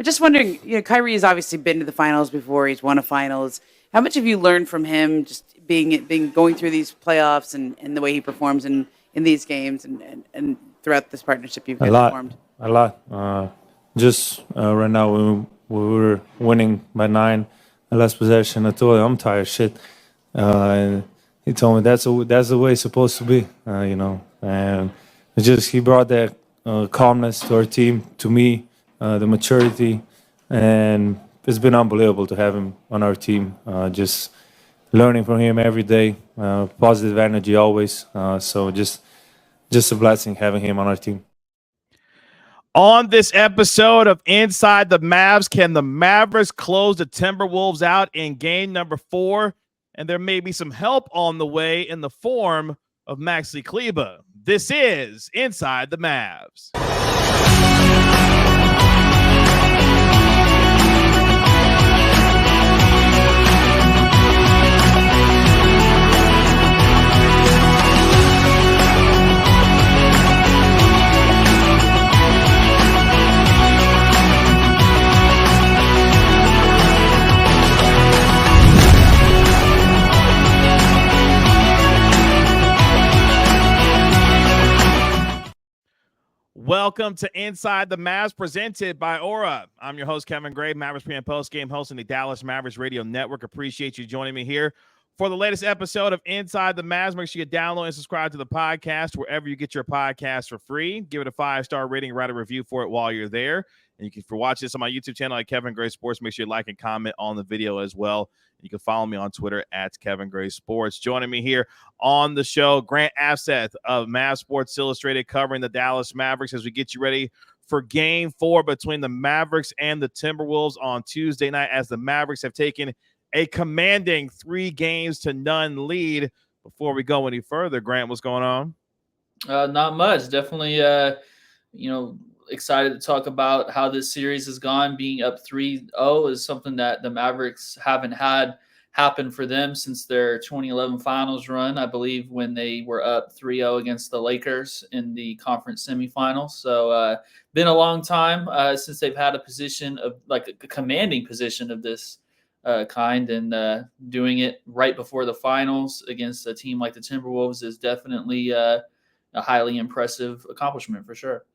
But just wondering, Kyrie has obviously been to the finals before. He's won a finals. How much have you learned from him just going through these playoffs and the way he performs in these games and throughout this partnership you've formed? A lot. Just right now we were winning by 9, the last possession. I told him I'm tired of shit, and he told me that's the way it's supposed to be, And it's just he brought that calmness to our team, to me, the maturity, and it's been unbelievable to have him on our team. Just learning from him every day, positive energy always. So just a blessing having him on our team. On this episode of Inside the Mavs, can the Mavericks close the Timberwolves out in game number 4? And there may be some help on the way in the form of Maxi Kleber. This is Inside the Mavs. Welcome to Inside the Mavs, presented by Aura. I'm your host, Kevin Gray, Mavericks Pre and Post Game host in the Dallas Mavericks Radio Network. Appreciate you joining me here for the latest episode of Inside the Mavs. Make sure you download and subscribe to the podcast wherever you get your podcast for free. Give it a 5-star rating, write a review for it while you're there. And you can, for watching this on my YouTube channel at Kevin Gray Sports, make sure you like and comment on the video as well. You can follow me on Twitter at Kevin Gray Sports. Joining me here on the show, Grant Afseth of Mavs Sports Illustrated, covering the Dallas Mavericks as we get you ready for Game 4 between the Mavericks and the Timberwolves on Tuesday night, as the Mavericks have taken a commanding 3-0 lead. Before we go any further, Grant, what's going on? Not much. Definitely, excited to talk about how this series has gone. Being up 3-0 is something that the Mavericks haven't had happen for them since their 2011 finals run, I believe, when they were up 3-0 against the Lakers in the conference semifinals. So been a long time since they've had a position of like a commanding position of this kind, and doing it right before the finals against a team like the Timberwolves is definitely a highly impressive accomplishment for sure.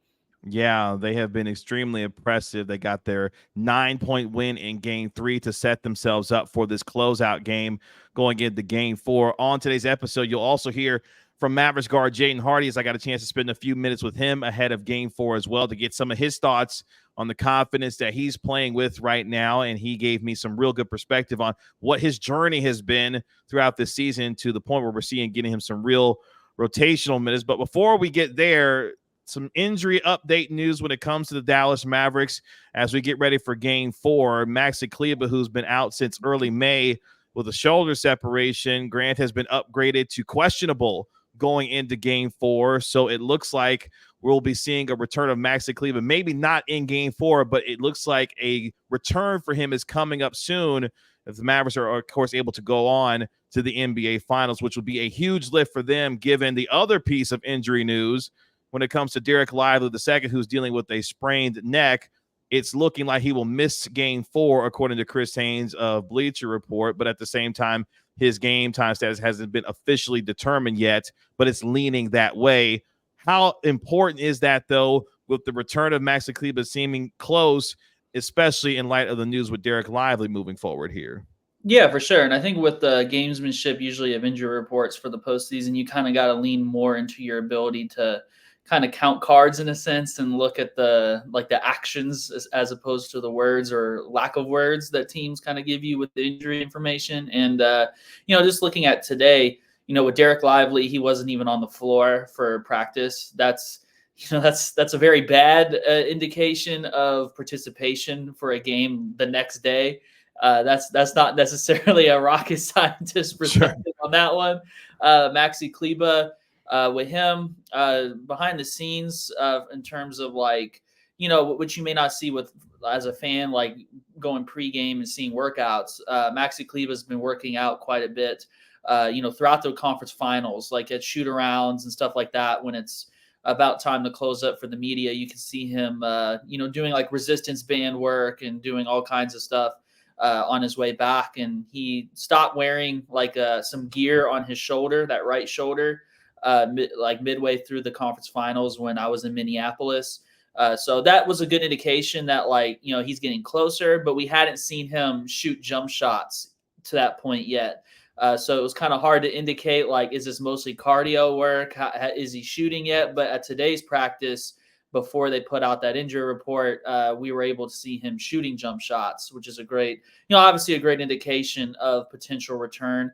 Yeah, they have been extremely impressive. They got their 9-point win in Game 3 to set themselves up for this closeout game going into Game 4. On today's episode, you'll also hear from Mavericks guard Jaden Hardy, as I got a chance to spend a few minutes with him ahead of Game 4 as well to get some of his thoughts on the confidence that he's playing with right now. And he gave me some real good perspective on what his journey has been throughout this season, to the point where we're seeing getting him some real rotational minutes. But before we get there, some injury update news when it comes to the Dallas Mavericks as we get ready for Game 4. Maxi Kleber, who's been out since early May with a shoulder separation, Grant, has been upgraded to questionable going into Game 4. So it looks like we'll be seeing a return of Maxi Kleber, maybe not in Game 4, but it looks like a return for him is coming up soon if the Mavericks are, of course, able to go on to the NBA Finals, which would be a huge lift for them, given the other piece of injury news when it comes to Dereck Lively II, who's dealing with a sprained neck. It's looking like he will miss Game 4, according to Chris Haynes of Bleacher Report. But at the same time, his game time status hasn't been officially determined yet, but it's leaning that way. How important is that, though, with the return of Maxi Kleber seeming close, especially in light of the news with Dereck Lively moving forward here? Yeah, for sure. And I think with the gamesmanship usually of injury reports for the postseason, you kind of got to lean more into your ability to kind of count cards in a sense and look at the actions as opposed to the words or lack of words that teams kind of give you with the injury information. And just looking at today, with Dereck Lively, he wasn't even on the floor for practice. That's a very bad indication of participation for a game the next day. That's not necessarily a rocket scientist perspective on that one. Maxi Kleber, with him behind the scenes, in terms of what you may not see with as a fan, like going pregame and seeing workouts. Maxi Kleber has been working out quite a bit, throughout the conference finals, like at shoot-arounds and stuff like that, when it's about time to close up for the media. You can see him, doing like resistance band work and doing all kinds of stuff on his way back. And he stopped wearing like some gear on his shoulder, that right shoulder, midway through the conference finals when I was in Minneapolis. So that was a good indication that he's getting closer, but we hadn't seen him shoot jump shots to that point yet. So it was kind of hard to indicate, is this mostly cardio work? Is he shooting yet? But at today's practice, before they put out that injury report, we were able to see him shooting jump shots, which is obviously a great indication of potential return.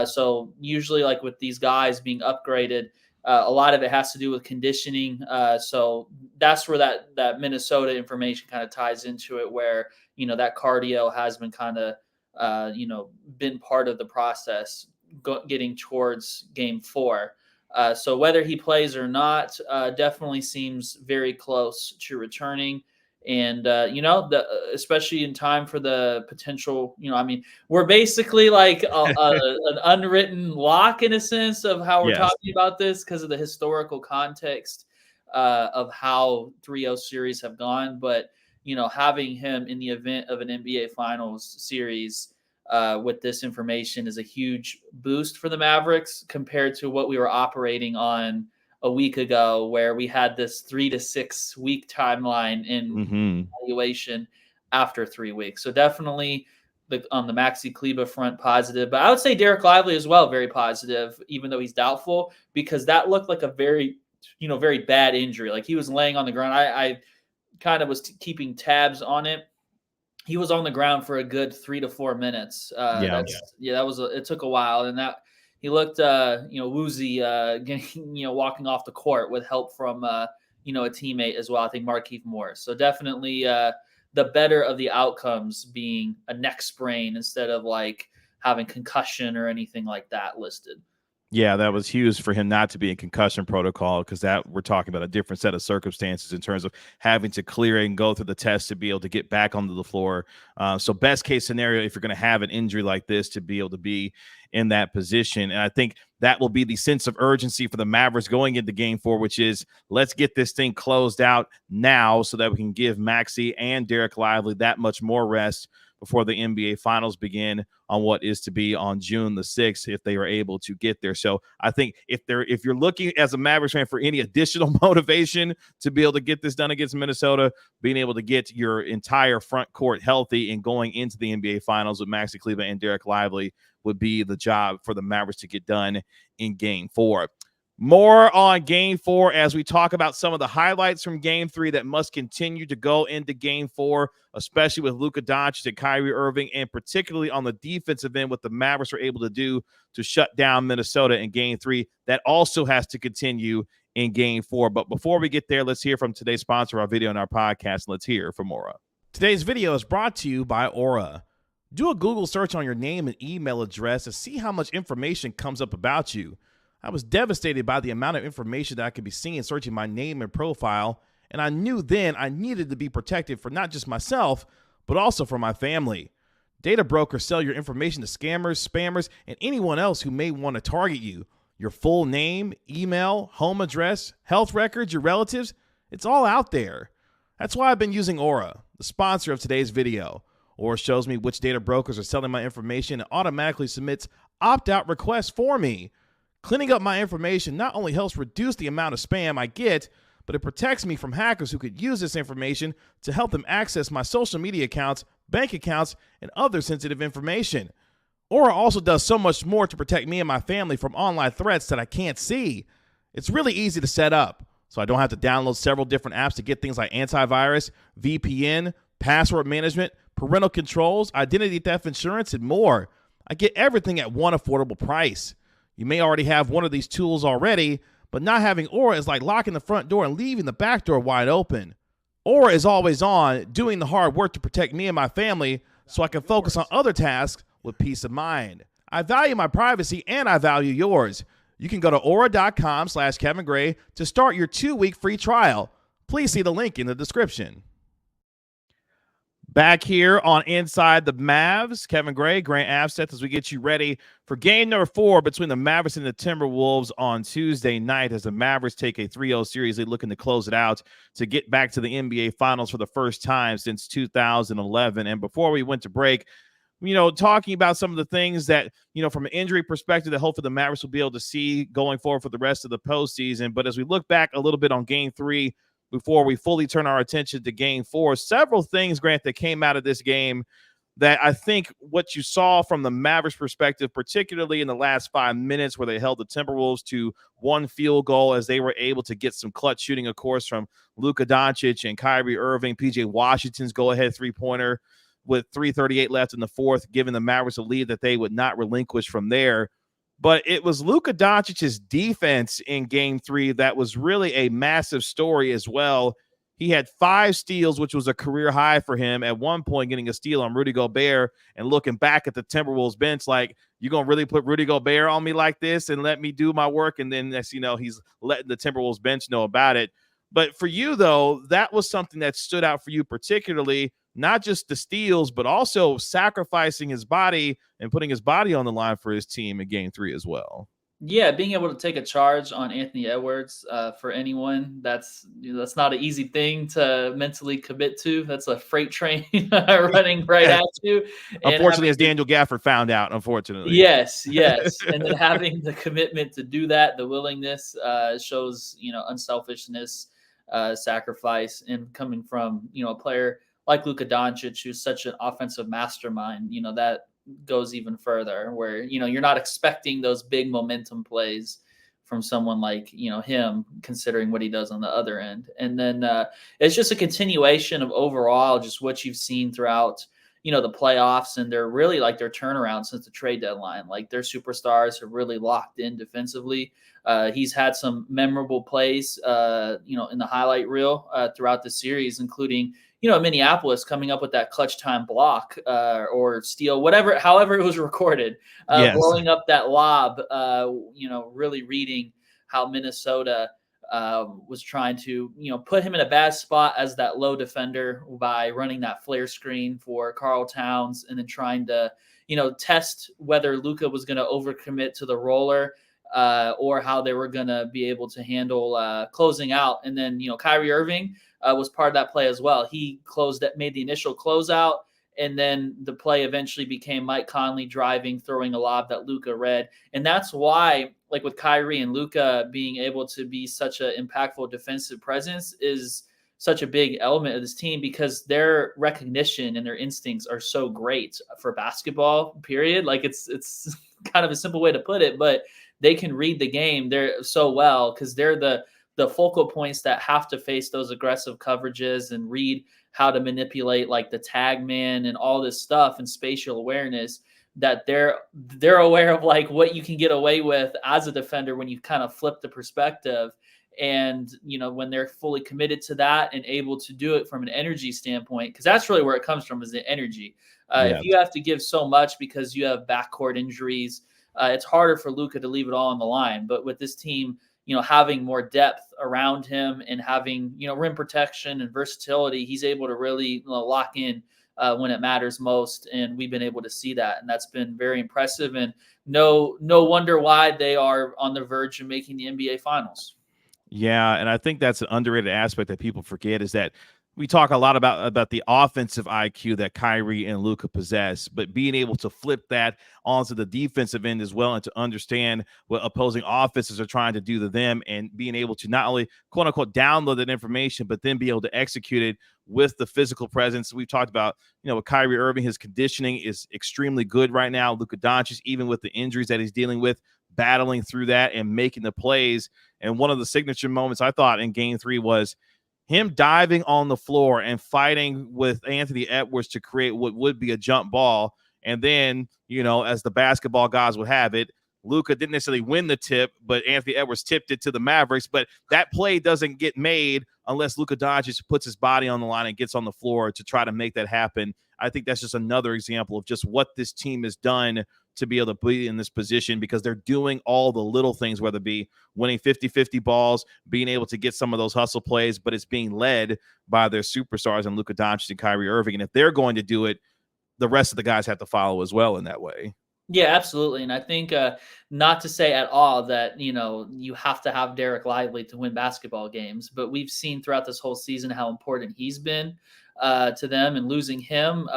So usually with these guys being upgraded, a lot of it has to do with conditioning. So that's where that Minnesota information kind of ties into it, where, that cardio has been kind of, been part of the process getting towards game 4. So whether he plays or not, definitely seems very close to returning. And, especially in time for the potential, we're basically like an unwritten lock in a sense of how we're talking about this because of the historical context of how 3-0 series have gone. But, having him in the event of an NBA Finals series with this information is a huge boost for the Mavericks compared to what we were operating on a week ago, where we had this 3 to 6 week timeline in evaluation after 3 weeks. So definitely on the Maxi Kleber front, positive. But I would say Derek Lively as well, very positive, even though he's doubtful, because that looked like a very, very bad injury. Like he was laying on the ground. I kind of was keeping tabs on it. He was on the ground for a good 3 to 4 minutes. It took a while, and that he looked, woozy, walking off the court with help from, a teammate as well. I think Markieff Morris. So definitely the better of the outcomes being a neck sprain instead of having concussion or anything like that listed. Yeah, that was huge for him not to be in concussion protocol, because that we're talking about a different set of circumstances in terms of having to clear and go through the test to be able to get back onto the floor. So best case scenario, if you're going to have an injury like this, to be able to be in that position. And I think that will be the sense of urgency for the Mavericks going into game 4, which is let's get this thing closed out now so that we can give Maxey and Derek Lively that much more rest before the NBA Finals begin on what is to be on June the 6th, if they are able to get there. So I think if you're looking as a Mavericks fan for any additional motivation to be able to get this done against Minnesota, being able to get your entire front court healthy and going into the NBA Finals with Maxi Kleber and Derek Lively would be the job for the Mavericks to get done in game 4. More on game 4 as we talk about some of the highlights from game 3 that must continue to go into game 4, especially with Luka Doncic and Kyrie Irving, and particularly on the defensive end, what the Mavericks were able to do to shut down Minnesota in game 3. That also has to continue in game 4. But before we get there, let's hear from today's sponsor of our video and our podcast. Let's hear from Aura. Today's video is brought to you by Aura. Do a Google search on your name and email address to see how much information comes up about you. I was devastated by the amount of information that I could be seeing searching my name and profile, and I knew then I needed to be protected for not just myself, but also for my family. Data brokers sell your information to scammers, spammers, and anyone else who may want to target you. Your full name, email, home address, health records, your relatives, it's all out there. That's why I've been using Aura, the sponsor of today's video. Aura shows me which data brokers are selling my information and automatically submits opt-out requests for me. Cleaning up my information not only helps reduce the amount of spam I get, but it protects me from hackers who could use this information to help them access my social media accounts, bank accounts, and other sensitive information. Aura also does so much more to protect me and my family from online threats that I can't see. It's really easy to set up, so I don't have to download several different apps to get things like antivirus, VPN, password management, parental controls, identity theft insurance, and more. I get everything at one affordable price. You may already have one of these tools already, but not having Aura is like locking the front door and leaving the back door wide open. Aura is always on, doing the hard work to protect me and my family so I can focus on other tasks with peace of mind. I value my privacy and I value yours. You can go to aura.com/Kevin Gray to start your 2-week free trial. Please see the link in the description. Back here on Inside the Mavs, Kevin Gray, Grant Afseth, as we get you ready for game number 4 between the Mavericks and the Timberwolves on Tuesday night, as the Mavericks take a 3-0 series. They're looking to close it out to get back to the NBA Finals for the first time since 2011. And before we went to break, talking about some of the things that, from an injury perspective, that hopefully the Mavericks will be able to see going forward for the rest of the postseason. But as we look back a little bit on game 3, before we fully turn our attention to game 4, several things, Grant, that came out of this game that I think what you saw from the Mavericks perspective, particularly in the last 5 minutes where they held the Timberwolves to 1 field goal, as they were able to get some clutch shooting, of course, from Luka Doncic and Kyrie Irving, PJ Washington's go-ahead three-pointer with 3:38 left in the fourth, giving the Mavericks a lead that they would not relinquish from there. But it was Luka Doncic's defense in game 3 that was really a massive story as well. He had 5 steals, which was a career high for him. At one point, getting a steal on Rudy Gobert, and looking back at the Timberwolves bench like, you going to really put Rudy Gobert on me like this and let me do my work? And then, as you know, he's letting the Timberwolves bench know about it. But for you, though, that was something that stood out for you particularly, not just the steals, but also sacrificing his body and putting his body on the line for his team in game 3 as well. Yeah, being able to take a charge on Anthony Edwards, for anyone, that's not an easy thing to mentally commit to. That's a freight train running right at you. Unfortunately, as Daniel Gafford found out, unfortunately. Yes. And then having the commitment to do that, the willingness, shows, unselfishness, sacrifice, and coming from, a player like Luka Doncic, who's such an offensive mastermind, that goes even further, where you're not expecting those big momentum plays from someone like him, considering what he does on the other end. And then it's just a continuation of overall just what you've seen throughout the playoffs, and they're really like their turnaround since the trade deadline. Like, their superstars have really locked in defensively. He's had some memorable plays in the highlight reel throughout the series, including Minneapolis coming up with that clutch time block or steal, however it was recorded, yes. Blowing up that lob, really reading how Minnesota was trying to, put him in a bad spot as that low defender by running that flare screen for Karl Towns, and then trying to, test whether Luka was going to overcommit to the roller or how they were going to be able to handle closing out. And then, Kyrie Irving was part of that play as well. He made the initial closeout, and then the play eventually became Mike Conley driving, throwing a lob that Luka read. And that's why, like with Kyrie and Luka being able to be such an impactful defensive presence is such a big element of this team, because their recognition and their instincts are so great for basketball, period. Like, it's kind of a simple way to put it, but they can read the game there so well, because they're the focal points that have to face those aggressive coverages and read how to manipulate like the tag man and all this stuff and spatial awareness, that they're aware of like what you can get away with as a defender when you kind of flip the perspective. And, when they're fully committed to that and able to do it from an energy standpoint, because that's really where it comes from, is the energy. If you have to give so much because you have backcourt injuries, it's harder for Luka to leave it all on the line. But with this team, having more depth around him and having, rim protection and versatility, he's able to really lock in when it matters most. And we've been able to see that. And that's been very impressive. And no wonder why they are on the verge of making the NBA Finals. Yeah, and I think that's an underrated aspect that people forget, is that we talk a lot about the offensive IQ that Kyrie and Luka possess, but being able to flip that onto the defensive end as well, and to understand what opposing offenses are trying to do to them, and being able to not only quote unquote download that information, but then be able to execute it with the physical presence. We've talked about, with Kyrie Irving, his conditioning is extremely good right now. Luka Doncic, even with the injuries that he's dealing with, battling through that and making the plays. And one of the signature moments I thought in game 3 was him diving on the floor and fighting with Anthony Edwards to create what would be a jump ball. And then, as the basketball gods would have it, Luka didn't necessarily win the tip, but Anthony Edwards tipped it to the Mavericks. But that play doesn't get made unless Luka Doncic puts his body on the line and gets on the floor to try to make that happen. I think that's just another example of just what this team has done to be able to be in this position because they're doing all the little things, whether it be winning 50-50 balls, being able to get some of those hustle plays, but it's being led by their superstars and Luka Doncic and Kyrie Irving. And if they're going to do it, the rest of the guys have to follow as well in that way. Yeah, absolutely. And I think not to say at all that, you have to have Derek Lively to win basketball games, but we've seen throughout this whole season how important he's been to them, and losing him,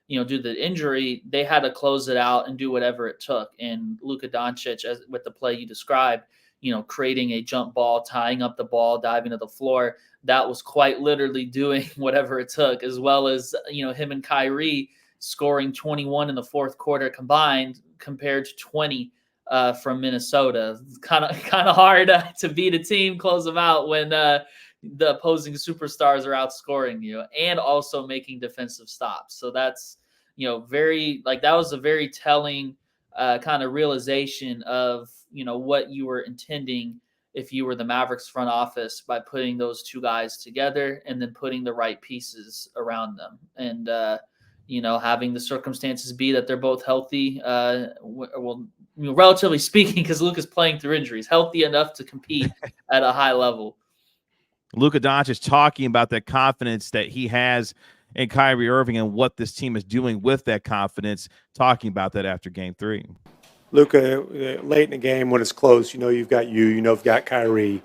due to the injury, they had to close it out and do whatever it took. And Luka Doncic, with the play you described, creating a jump ball, tying up the ball, diving to the floor, that was quite literally doing whatever it took, as well as, him and Kyrie scoring 21 in the fourth quarter combined compared to 20 from Minnesota. Kind of hard to beat a team, close them out when the opposing superstars are outscoring you and also making defensive stops. So that's, that was a very telling kind of realization of, what you were intending if you were the Mavericks front office by putting those two guys together and then putting the right pieces around them. And, having the circumstances be that they're both healthy, relatively speaking, because Luka's playing through injuries, healthy enough to compete at a high level. Luka Doncic is talking about that confidence that he has in Kyrie Irving and what this team is doing with that confidence, talking about that after Game 3. Luka, late in the game when it's close, you've got you've got Kyrie.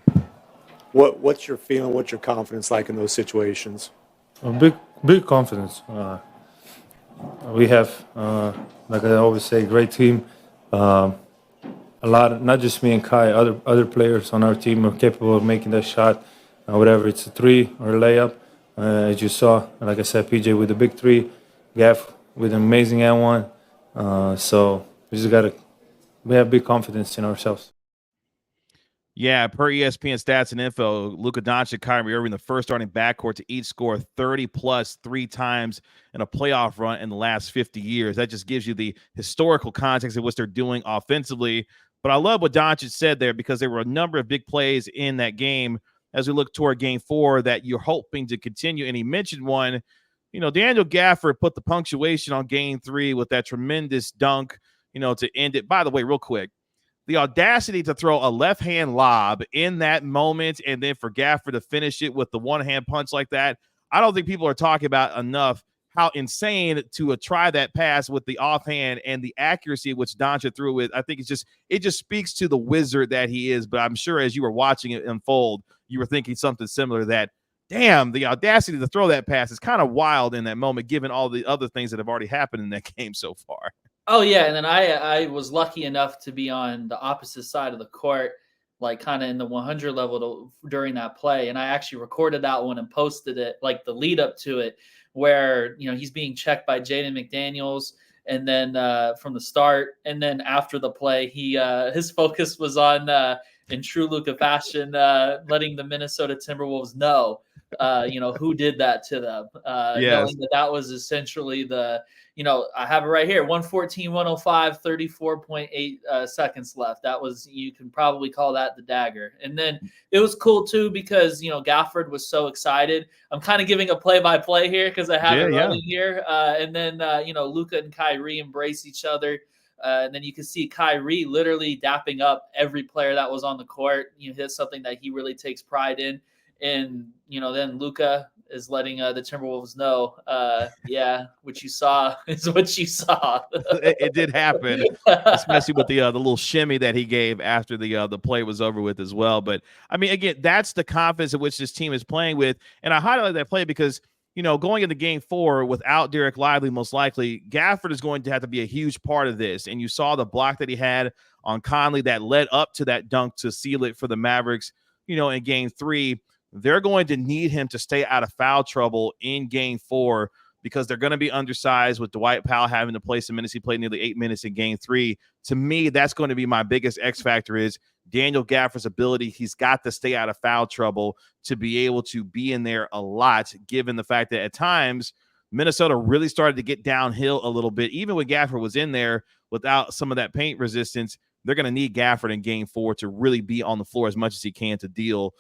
What's your feeling? What's your confidence like in those situations? A big confidence. We have, like I always say, great team. A lot, not just me and Kai, other players on our team are capable of making that shot, whatever it's a three or a layup. As you saw, like I said, PJ with a big three, Gaff with an amazing N1. So we have big confidence in ourselves. Yeah, per ESPN stats and info, Luka Doncic and Kyrie Irving, the first starting backcourt to each score 30-plus 3 times in a playoff run in the last 50 years. That just gives you the historical context of what they're doing offensively. But I love what Doncic said there, because there were a number of big plays in that game as we look toward Game 4 that you're hoping to continue. And he mentioned one, Daniel Gafford put the punctuation on Game 3 with that tremendous dunk, to end it. By the way, real quick, the audacity to throw a left-hand lob in that moment and then for Gafford to finish it with the one-hand punch like that, I don't think people are talking about enough how insane to try that pass with the offhand and the accuracy which Doncic threw it. I think it just speaks to the wizard that he is. But I'm sure as you were watching it unfold, you were thinking something similar, that, damn, the audacity to throw that pass is kind of wild in that moment, given all the other things that have already happened in that game so far. Oh, yeah, and then I was lucky enough to be on the opposite side of the court, like kind of in the 100 level during that play, and I actually recorded that one and posted it, like the lead up to it, where he's being checked by Jaden McDaniels, and then from the start, and then after the play, his focus was on, in true Luka fashion, letting the Minnesota Timberwolves know, who did that to them, Yes. knowing that was essentially the. I have it right here, 114-105, 34.8 seconds left. That was, you can probably call that the dagger. And then it was cool, too, because, Gafford was so excited. I'm kind of giving a play-by-play here because I have it running here. And then, Luka and Kyrie embrace each other. And then you can see Kyrie literally dapping up every player that was on the court. It's something that he really takes pride in. And, then Luka is letting the Timberwolves know, what you saw is what you saw. It did happen, especially with the little shimmy that he gave after the play was over with as well. But, I mean, again, that's the confidence in which this team is playing with. And I highlight that play because, going into Game 4 without Derek Lively, most likely, Gafford is going to have to be a huge part of this. And you saw the block that he had on Conley that led up to that dunk to seal it for the Mavericks, in Game 3. They're going to need him to stay out of foul trouble in Game 4 because they're going to be undersized with Dwight Powell having to play some minutes. He played nearly 8 minutes in Game 3. To me, that's going to be my biggest X factor is Daniel Gafford's ability. He's got to stay out of foul trouble to be able to be in there a lot, given the fact that at times Minnesota really started to get downhill a little bit. Even when Gafford was in there without some of that paint resistance, they're going to need Gafford in Game 4 to really be on the floor as much as he can to deal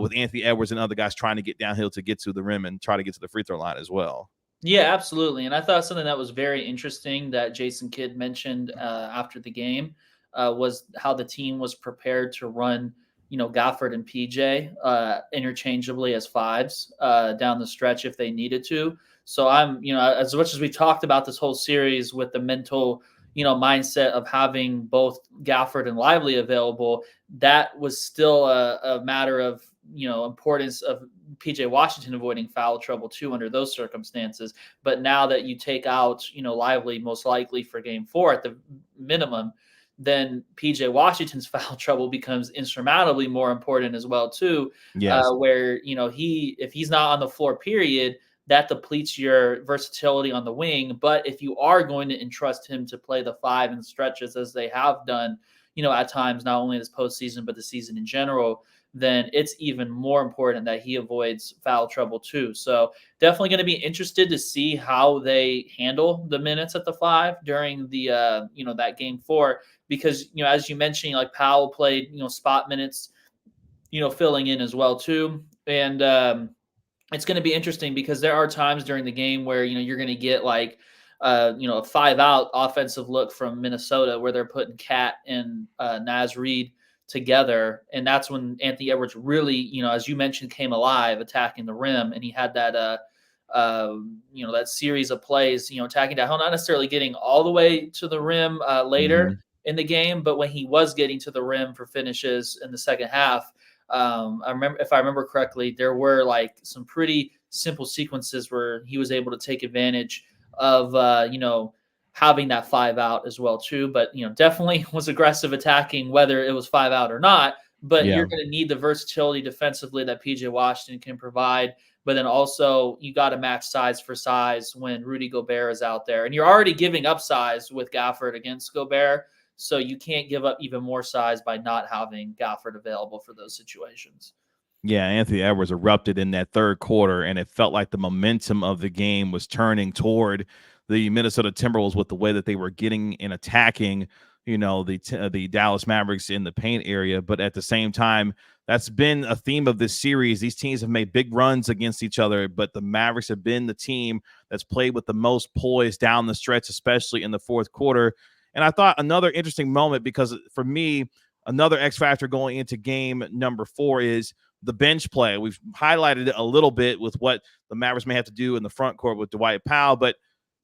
with Anthony Edwards and other guys trying to get downhill to get to the rim and try to get to the free throw line as well. Yeah, absolutely. And I thought something that was very interesting that Jason Kidd mentioned after the game was how the team was prepared to run, Gafford and PJ interchangeably as fives down the stretch if they needed to. So as much as we talked about this whole series with the mental, mindset of having both Gafford and Lively available, that was still a matter of, importance of PJ Washington avoiding foul trouble too under those circumstances. But now that you take out, Lively most likely for game 4 at the minimum, then PJ Washington's foul trouble becomes insurmountably more important as well too. Yes. Where if he's not on the floor, period, that depletes your versatility on the wing. But if you are going to entrust him to play the 5 in stretches as they have done, at times, not only this postseason but the season in general, then it's even more important that he avoids foul trouble too. So definitely going to be interested to see how they handle the minutes at the 5 during the that game 4, because as you mentioned, like Powell played spot minutes, filling in as well too. And it's going to be interesting because there are times during the game where you're going to get like a 5-out offensive look from Minnesota where they're putting Cat and Naz Reid together, and that's when Anthony Edwards really, as you mentioned, came alive attacking the rim, and he had that that series of plays, attacking down, not necessarily getting all the way to the rim later in the game, but when he was getting to the rim for finishes in the second half, if I remember correctly, there were like some pretty simple sequences where he was able to take advantage of having that 5-out as well too. But definitely was aggressive attacking whether it was 5-out or not. But you're going to need the versatility defensively that PJ Washington can provide. But then also you got to match size for size when Rudy Gobert is out there, and you're already giving up size with Gafford against Gobert. So you can't give up even more size by not having Gafford available for those situations. Yeah, Anthony Edwards erupted in that third quarter, and it felt like the momentum of the game was turning toward the Minnesota Timberwolves with the way that they were getting and attacking, the Dallas Mavericks in the paint area. But at the same time, that's been a theme of this series. These teams have made big runs against each other, but the Mavericks have been the team that's played with the most poise down the stretch, especially in the fourth quarter. And I thought another interesting moment, because for me, another X factor going into game number 4 is the bench play. We've highlighted it a little bit with what the Mavericks may have to do in the front court with Dwight Powell, but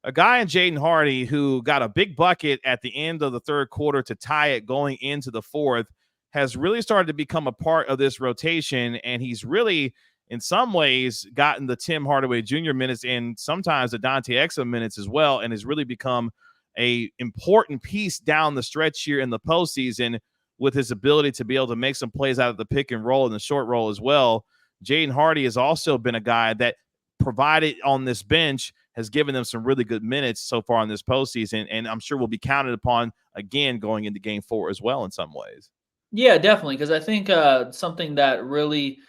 a guy in Jaden Hardy who got a big bucket at the end of the third quarter to tie it going into the fourth has really started to become a part of this rotation, and he's really, in some ways, gotten the Tim Hardaway Jr. minutes and sometimes the Dante Exum minutes as well, and has really become a important piece down the stretch here in the postseason with his ability to be able to make some plays out of the pick and roll and the short roll as well. Jaden Hardy has also been a guy that, provided on this bench, has given them some really good minutes so far in this postseason, and I'm sure will be counted upon again going into game 4 as well in some ways. Yeah, definitely. Because I think something that really,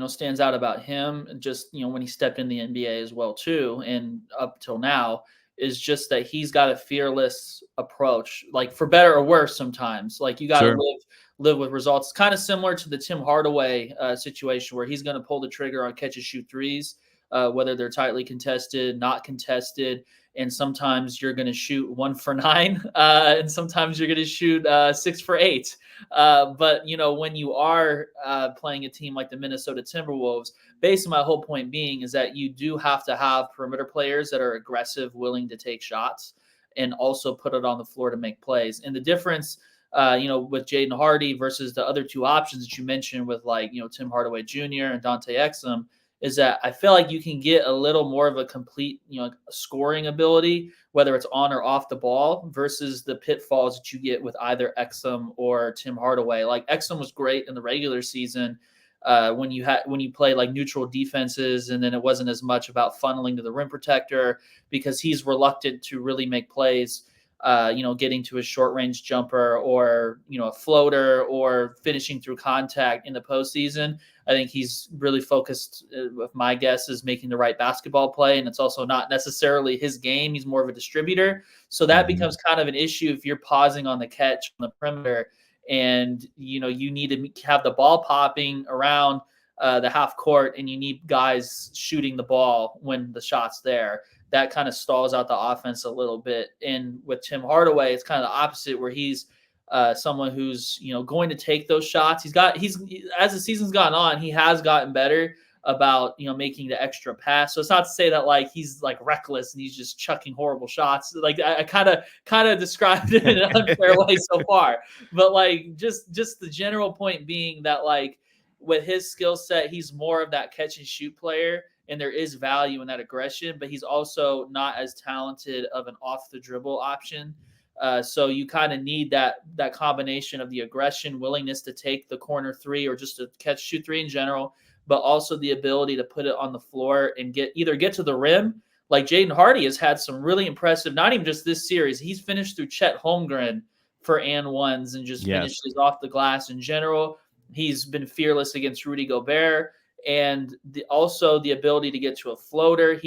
stands out about him, just when he stepped in the NBA as well too, and up till now, is just that he's got a fearless approach, like for better or worse. Sometimes, like you got to live with results. It's kind of similar to the Tim Hardaway situation, where he's going to pull the trigger on catch and shoot threes, whether they're tightly contested, not contested. And sometimes you're going to shoot 1 for 9, and sometimes you're going to shoot 6 for 8. But when you are playing a team like the Minnesota Timberwolves, basically my whole point being is that you do have to have perimeter players that are aggressive, willing to take shots, and also put it on the floor to make plays. And the difference, with Jaden Hardy versus the other 2 options that you mentioned with Tim Hardaway Jr. and Dante Exum, is that I feel like you can get a little more of a complete, scoring ability, whether it's on or off the ball, versus the pitfalls that you get with either Exum or Tim Hardaway. Like Exum was great in the regular season when you play like neutral defenses, and then it wasn't as much about funneling to the rim protector because he's reluctant to really make plays. Getting to a short range jumper or, a floater or finishing through contact in the postseason. I think he's really focused, with my guess, is making the right basketball play. And it's also not necessarily his game. He's more of a distributor. So that becomes kind of an issue if you're pausing on the catch on the perimeter and, you need to have the ball popping around the half court, and you need guys shooting the ball when the shot's there. that kind of stalls out the offense a little bit. And with Tim Hardaway, it's kind of the opposite, where he's someone who's, going to take those shots. He's as the season's gone on, he has gotten better about, making the extra pass. So it's not to say that like he's like reckless and he's just chucking horrible shots. Like I kind of described it in an unfair way so far, but like just the general point being that like with his skill set, he's more of that catch and shoot player, and there is value in that aggression, but he's also not as talented of an off the dribble option. So you kind of need that combination of the aggression, willingness to take the corner three or just to catch shoot three in general, but also the ability to put it on the floor and get to the rim. Like Jaden Hardy has had some really impressive, not even just this series. He's finished through Chet Holmgren for and ones and just finishes off the glass in general. He's been fearless against Rudy Gobert, and also the ability to get to a floater.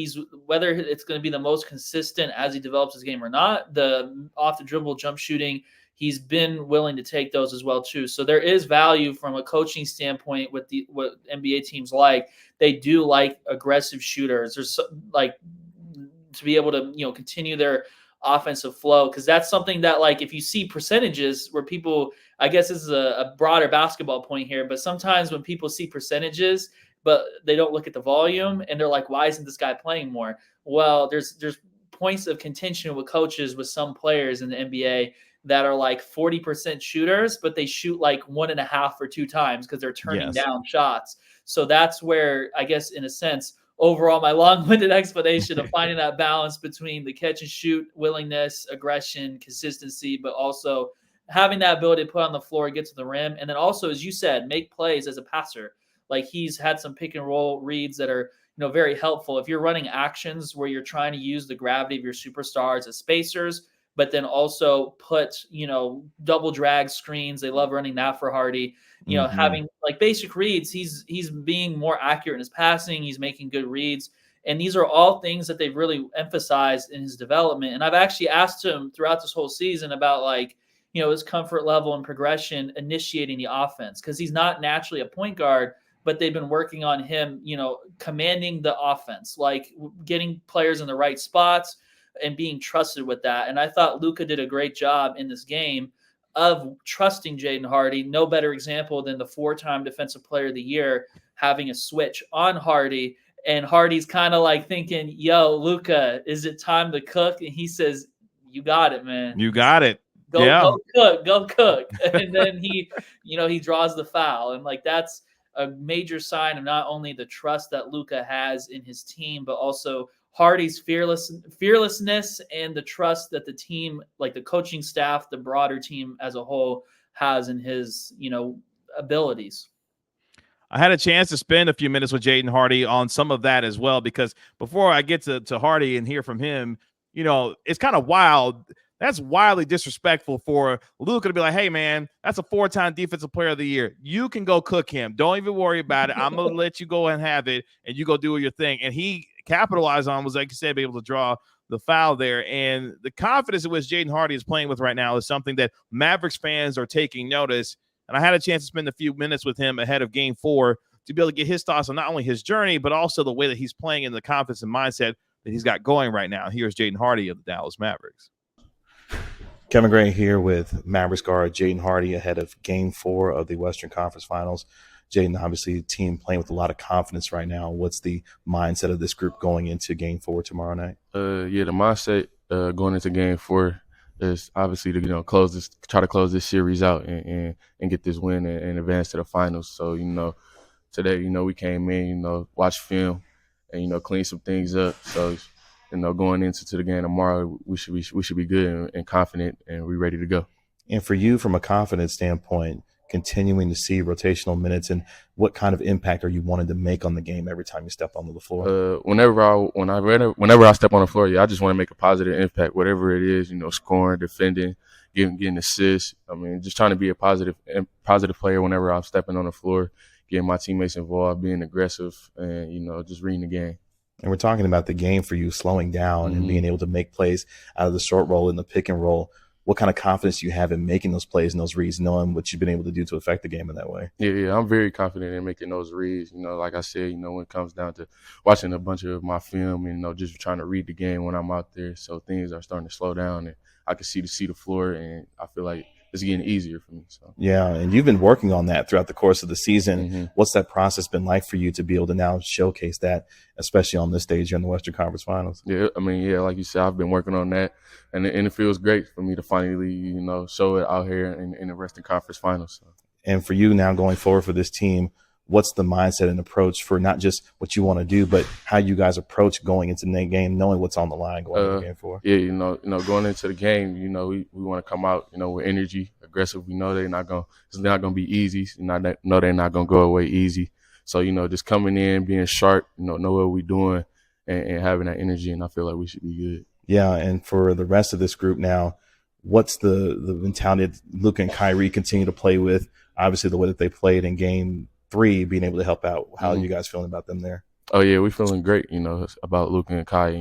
Whether it's going to be the most consistent as he develops his game or not, the off the dribble jump shooting, he's been willing to take those as well too. So there is value from a coaching standpoint with what NBA teams like. They do like aggressive shooters. There's like to be able to continue their offensive flow, because that's something that like if you see percentages where people, I guess this is a broader basketball point here, but sometimes when people see percentages but they don't look at the volume and they're like, why isn't this guy playing more? Well, there's points of contention with coaches with some players in the NBA that are like 40% shooters, but they shoot like 1.5 or 2 times because they're turning down shots. So that's where, I guess, in a sense, overall, my long-winded explanation of finding that balance between the catch and shoot willingness, aggression, consistency, but also having that ability to put on the floor, get to the rim. And then also, as you said, make plays as a passer. Like he's had some pick and roll reads that are, very helpful. If you're running actions where you're trying to use the gravity of your superstars as spacers, but then also put, double drag screens. They love running that for Hardy. Having like basic reads, he's being more accurate in his passing. He's making good reads. And these are all things that they've really emphasized in his development. And I've actually asked him throughout this whole season about like, his comfort level and progression initiating the offense, because he's not naturally a point guard, but they've been working on him, commanding the offense, like getting players in the right spots and being trusted with that. And I thought Luka did a great job in this game of trusting Jaden Hardy. No better example than the 4-time Defensive Player of the Year having a switch on Hardy. And Hardy's kind of like thinking, yo, Luka, is it time to cook? And he says, you got it, man. You got it. Go cook. And then he draws the foul. And like, that's a major sign of not only the trust that Luka has in his team, but also Hardy's fearlessness and the trust that the team, like the coaching staff, the broader team as a whole, has in his, abilities. I had a chance to spend a few minutes with Jaden Hardy on some of that as well, because before I get to Hardy and hear from him, it's kind of wild. That's wildly disrespectful for Luka to be like, hey, man, that's a 4-time Defensive Player of the Year. You can go cook him. Don't even worry about it. I'm going to let you go and have it, and you go do your thing. And he capitalized on was, like you said, be able to draw the foul there. And the confidence in which Jaden Hardy is playing with right now is something that Mavericks fans are taking notice. And I had a chance to spend a few minutes with him ahead of Game 4 to be able to get his thoughts on not only his journey, but also the way that he's playing and the confidence and mindset that he's got going right now. Here's Jaden Hardy of the Dallas Mavericks. Kevin Gray here with Mavericks guard Jaden Hardy ahead of Game 4 of the Western Conference Finals. Jaden, obviously a team playing with a lot of confidence right now. What's the mindset of this group going into Game 4 tomorrow night? The mindset going into Game 4 is obviously to try to close this series out and get this win and advance to the finals. So today we came in watched film and clean some things up. So going into the game tomorrow, we should be good and confident, and we're ready to go. And for you, from a confidence standpoint, continuing to see rotational minutes, and what kind of impact are you wanting to make on the game every time you step onto the floor? Whenever I step on the floor, I just want to make a positive impact, whatever it is, scoring, defending, getting assists. I mean, just trying to be a positive player whenever I'm stepping on the floor, getting my teammates involved, being aggressive, and just reading the game. And we're talking about the game for you slowing down and being able to make plays out of the short roll and the pick and roll. what kind of confidence you have in making those plays and those reads, knowing what you've been able to do to affect the game in that way. Yeah, I'm very confident in making those reads. Like I said, when it comes down to watching a bunch of my film and, just trying to read the game when I'm out there. So things are starting to slow down and I can see the floor, and I feel like it's getting easier for me. So yeah, and you've been working on that throughout the course of the season. Mm-hmm. What's that process been like for you to be able to now showcase that, especially on this stage here in the Western Conference Finals? Yeah, like you said, I've been working on that, and it feels great for me to finally, show it out here in the Western Conference Finals. So. And for you now going forward for this team, what's the mindset and approach for not just what you want to do, but how you guys approach going into the game, knowing what's on the line going into game 4? Yeah, going into the game, we want to come out, with energy, aggressive. We know it's not gonna be easy. Know they're not gonna go away easy. So just coming in, being sharp, know what we're doing, and having that energy, and I feel like we should be good. Yeah, and for the rest of this group now, what's the mentality that Luka and Kyrie continue to play with? Obviously, the way that they played in Game 3, being able to help out. How are you guys feeling about them there? Oh yeah, we're feeling great. About Luka and Kai.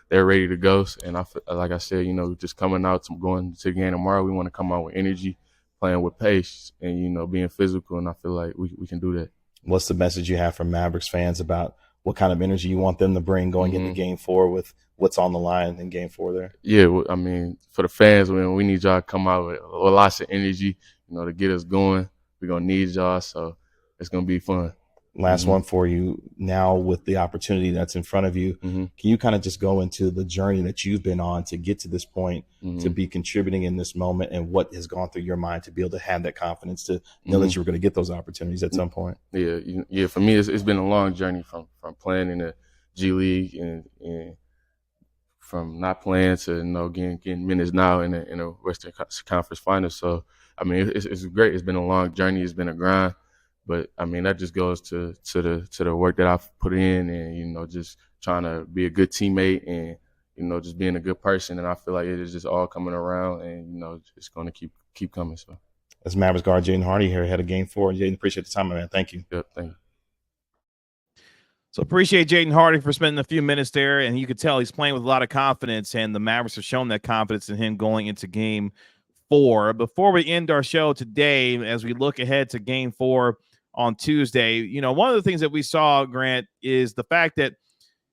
They're ready to go. And like I said, just coming out going to the game tomorrow, we want to come out with energy, playing with pace, and being physical. And I feel like we can do that. What's the message you have for Mavericks fans about what kind of energy you want them to bring going into Game 4 with what's on the line in Game 4 there? Yeah, for the fans, we need y'all to come out with lots of energy, to get us going. We're gonna need y'all, so it's gonna be fun. Last one for you now with the opportunity that's in front of you. Can you kind of just go into the journey that you've been on to get to this point, to be contributing in this moment, and what has gone through your mind to be able to have that confidence to know that you were going to get those opportunities at some point? Yeah. For me, it's been a long journey from playing in the G League and from not playing to getting minutes now in the Western Conference Finals. So it's great. It's been a long journey. It's been a grind. But that just goes to the work that I've put in, and just trying to be a good teammate, and just being a good person. And I feel like it is just all coming around, and it's going to keep coming. So as Mavericks guard Jaden Hardy here ahead of Game 4, Jaden, appreciate the time, man. Thank you. Yep, thank you. So appreciate Jaden Hardy for spending a few minutes there, and you could tell he's playing with a lot of confidence, and the Mavericks have shown that confidence in him going into Game 4. Before we end our show today, as we look ahead to Game 4 on Tuesday, one of the things that we saw, Grant, is the fact that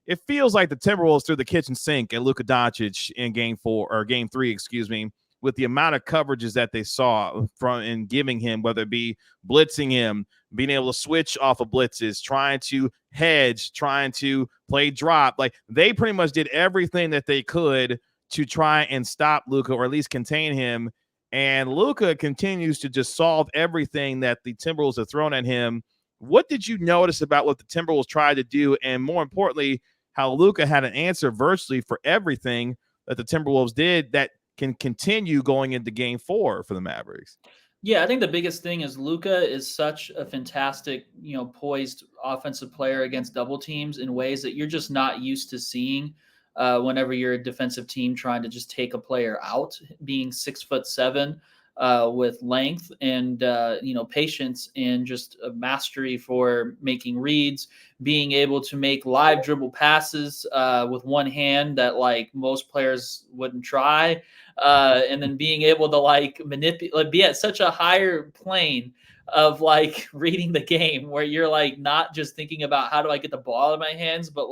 it feels like the Timberwolves threw the kitchen sink at Luka Doncic in Game 3, with the amount of coverages that they saw from in giving him, whether it be blitzing him, being able to switch off of blitzes, trying to hedge, trying to play drop. Like, they pretty much did everything that they could to try and stop Luka, or at least contain him. And Luka continues to just solve everything that the Timberwolves have thrown at him. What did you notice about what the Timberwolves tried to do? And more importantly, how Luka had an answer virtually for everything that the Timberwolves did that can continue going into Game 4 for the Mavericks? Yeah, I think the biggest thing is Luka is such a fantastic, poised offensive player against double teams in ways that you're just not used to seeing. Whenever you're a defensive team trying to just take a player out, being 6'7", with length and patience and just a mastery for making reads, being able to make live dribble passes with one hand that most players wouldn't try, and then being able to manipulate, be at such a higher plane of reading the game where you're not just thinking about how do I get the ball in my hands, but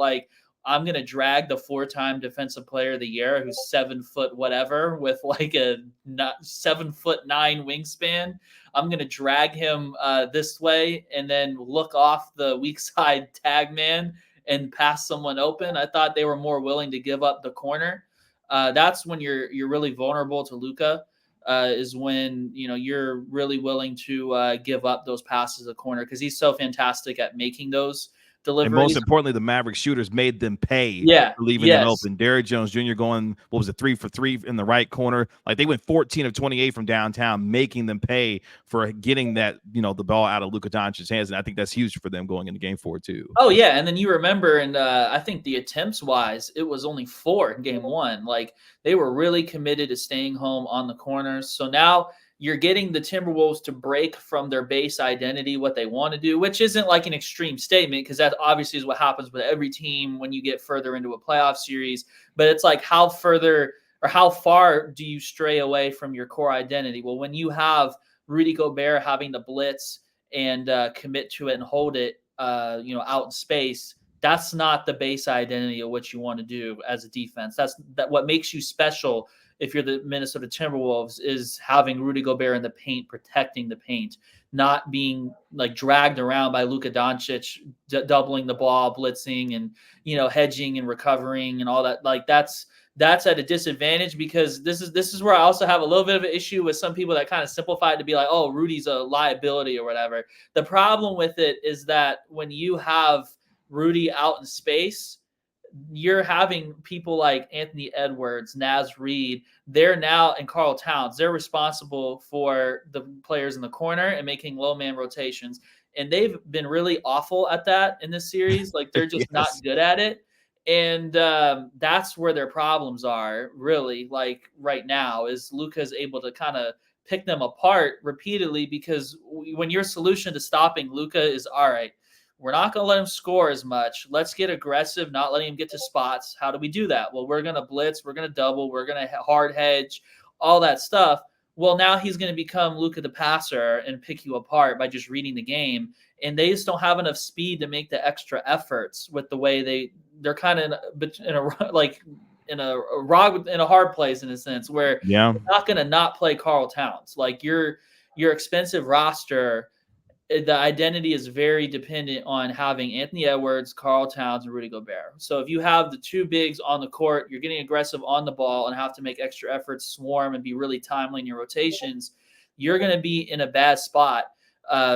I'm going to drag the 4-time defensive player of the year who's 7 foot whatever with a 7'9" wingspan. I'm going to drag him this way and then look off the weak side tag man and pass someone open. I thought they were more willing to give up the corner. That's when you're really vulnerable to Luka, is when you're really willing to give up those passes a corner, because he's so fantastic at making those deliveries. And most importantly, the Maverick shooters made them pay for leaving them open. Derrick Jones Jr. going, 3 for 3 in the right corner. They went 14 of 28 from downtown, making them pay for getting that, the ball out of Luka Doncic's hands. And I think that's huge for them going into Game 4 too. Oh yeah. And then you remember, and I think the attempts wise, it was only 4 in Game 1. They were really committed to staying home on the corners. So now you're getting the Timberwolves to break from their base identity, what they want to do, which isn't an extreme statement, because that obviously is what happens with every team when you get further into a playoff series. But it's how further or how far do you stray away from your core identity? Well, when you have Rudy Gobert having the blitz and commit to it and hold it, out in space, that's not the base identity of what you want to do as a defense. That's what makes you special. If you're the Minnesota Timberwolves, is having Rudy Gobert in the paint, protecting the paint, not being like dragged around by Luka Doncic, doubling the ball, blitzing, and hedging and recovering and all that. Like that's at a disadvantage, because this is where I also have a little bit of an issue with some people that kind of simplify it to be like, oh, Rudy's a liability or whatever. The problem with it is that when you have Rudy out in space, you're having people like Anthony Edwards, Naz Reid, and Karl Towns. They're responsible for the players in the corner and making low man rotations. And they've been really awful at that in this series. Like they're just not good at it. And that's where their problems are, really. Like right now, is Luka's able to kind of pick them apart repeatedly, because when your solution to stopping Luka is, all right, we're not going to let him score as much. Let's get aggressive, not letting him get to spots. How do we do that? Well, we're going to blitz. We're going to double. We're going to hard hedge, all that stuff. Well, now he's going to become Luka the passer and pick you apart by just reading the game. And they just don't have enough speed to make the extra efforts with the way they're kind of in a hard place, in a sense, where you're not going to not play Karl Towns. Like your expensive roster, the identity is very dependent on having Anthony Edwards, Karl Towns, and Rudy Gobert. So if you have the two bigs on the court, you're getting aggressive on the ball and have to make extra efforts, swarm, and be really timely in your rotations, you're going to be in a bad spot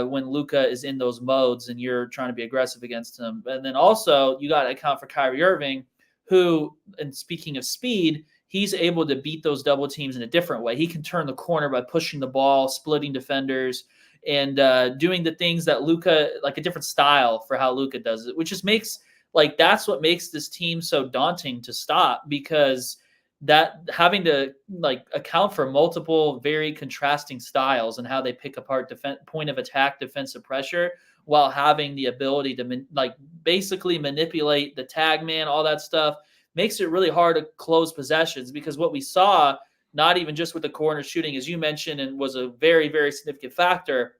when Luka is in those modes and you're trying to be aggressive against him. And then also you got to account for Kyrie Irving, who, and speaking of speed, he's able to beat those double teams in a different way. He can turn the corner by pushing the ball, splitting defenders, and doing the things that Luka, like a different style for how Luka does it, which just makes, like, that's what makes this team so daunting to stop, because that having to like account for multiple very contrasting styles and how they pick apart point of attack, defensive pressure, while having the ability to basically manipulate the tag man, all that stuff, makes it really hard to close possessions. Because what we saw, not even just with the corner shooting, as you mentioned, and was a very, very significant factor,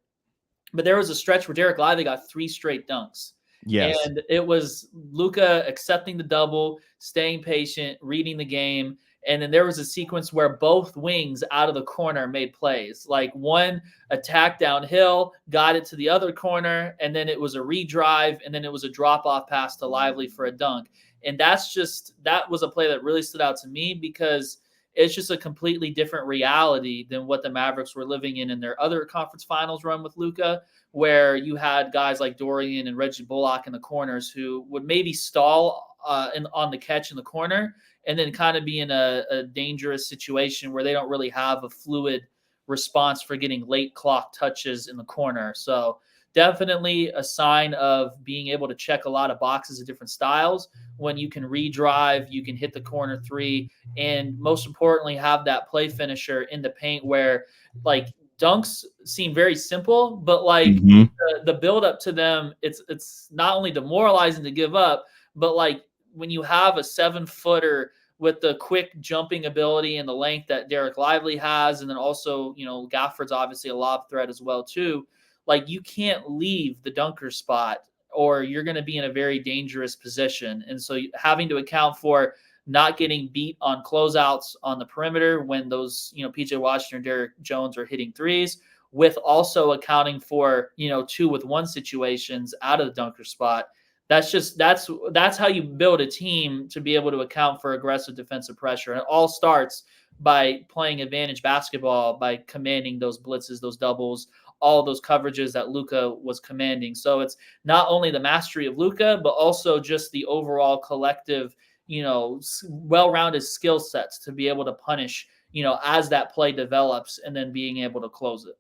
but there was a stretch where Derek Lively got 3 straight dunks. Yes. And it was Luka accepting the double, staying patient, reading the game. And then there was a sequence where both wings out of the corner made plays. Like one attacked downhill, got it to the other corner, and then it was a redrive, and then it was a drop-off pass to Lively for a dunk. And that was a play that really stood out to me, because it's just a completely different reality than what the Mavericks were living in their other conference finals run with Luka, where you had guys like Dorian and Reggie Bullock in the corners who would maybe stall on the catch in the corner, and then kind of be in a dangerous situation where they don't really have a fluid response for getting late clock touches in the corner. So definitely a sign of being able to check a lot of boxes of different styles when you can redrive, you can hit the corner 3, and most importantly, have that play finisher in the paint, where like dunks seem very simple, but like the build up to them, it's not only demoralizing to give up, but like when you have a 7-footer with the quick jumping ability and the length that Derek Lively has, and then also, Gafford's obviously a lob threat as well too. Like you can't leave the dunker spot, or you're going to be in a very dangerous position. And so having to account for not getting beat on closeouts on the perimeter when those, PJ Washington and Derek Jones are hitting threes, with also accounting for, 2-with-1 situations out of the dunker spot. That's how you build a team to be able to account for aggressive defensive pressure. And it all starts by playing advantage basketball, by commanding those blitzes, those doubles, all those coverages that Luka was commanding. So it's not only the mastery of Luka, but also just the overall collective, well-rounded skill sets to be able to punish, as that play develops, and then being able to close it.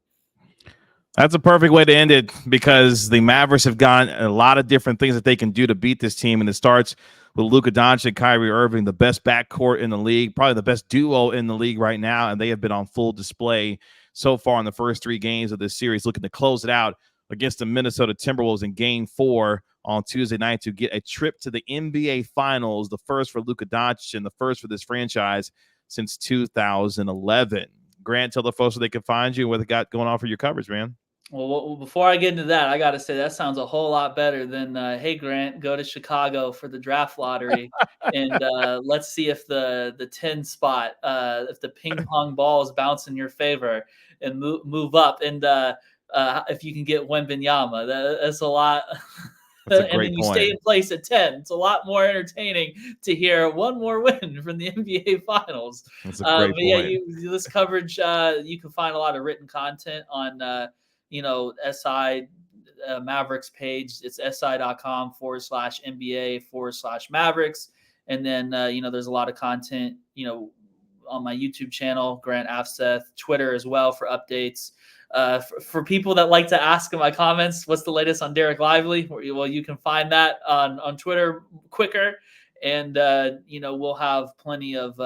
That's a perfect way to end it, because the Mavericks have gotten a lot of different things that they can do to beat this team. And it starts with Luka Doncic and Kyrie Irving, the best backcourt in the league, probably the best duo in the league right now. And they have been on full display so far in the first 3 games of this series, looking to close it out against the Minnesota Timberwolves in Game 4 on Tuesday night to get a trip to the NBA Finals, the first for Luka Doncic and the first for this franchise since 2011. Grant, tell the folks where they can find you and what they got going on for your coverage, man. Well, before I get into that, I got to say that sounds a whole lot better than, hey, Grant, go to Chicago for the draft lottery. And let's see if the 10 spot, if the ping pong balls bounce in your favor and move up. And if you can get Wembanyama, that's a lot. That's a and great then you point. stay in place at 10. It's a lot more entertaining to hear one more win from the NBA Finals. That's a great but yeah, point. this coverage, you can find a lot of written content on SI Mavericks page. It's si.com/NBA/Mavericks. And then, there's a lot of content, on my YouTube channel, Grant Afseth, Twitter as well for updates. For people that like to ask in my comments, what's the latest on Derek Lively? Well, you can find that on Twitter quicker. And, we'll have plenty of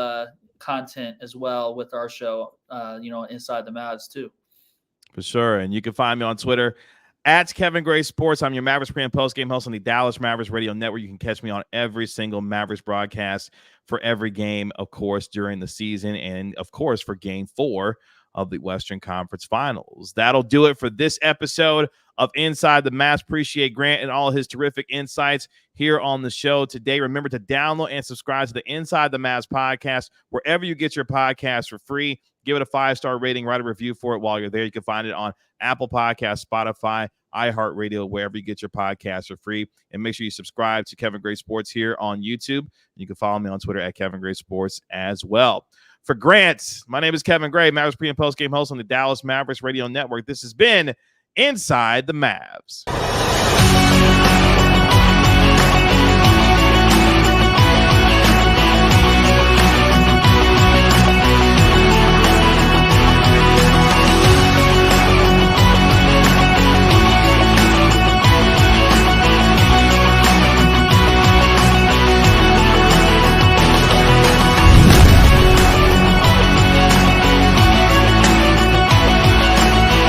content as well with our show, Inside the Mavs too. For sure. And you can find me on Twitter at Kevin Gray Sports. I'm your Mavericks pre and post game host on the Dallas Mavericks Radio Network. You can catch me on every single Mavericks broadcast for every game, of course, during the season, and of course for Game 4 of the Western Conference Finals. That'll do it for this episode of Inside the Mavs. Appreciate Grant and all his terrific insights here on the show today. Remember to download and subscribe to the Inside the Mavs podcast wherever you get your podcasts for free. Give it a 5-star rating, write a review for it while you're there. You can find it on Apple Podcasts, Spotify, iHeartRadio, wherever you get your podcasts for free. And make sure you subscribe to Kevin Gray Sports here on YouTube. You can follow me on Twitter at Kevin Gray Sports as well. For Grant, my name is Kevin Gray, Mavericks pre and post game host on the Dallas Mavericks Radio Network. This has been Inside the Mavs.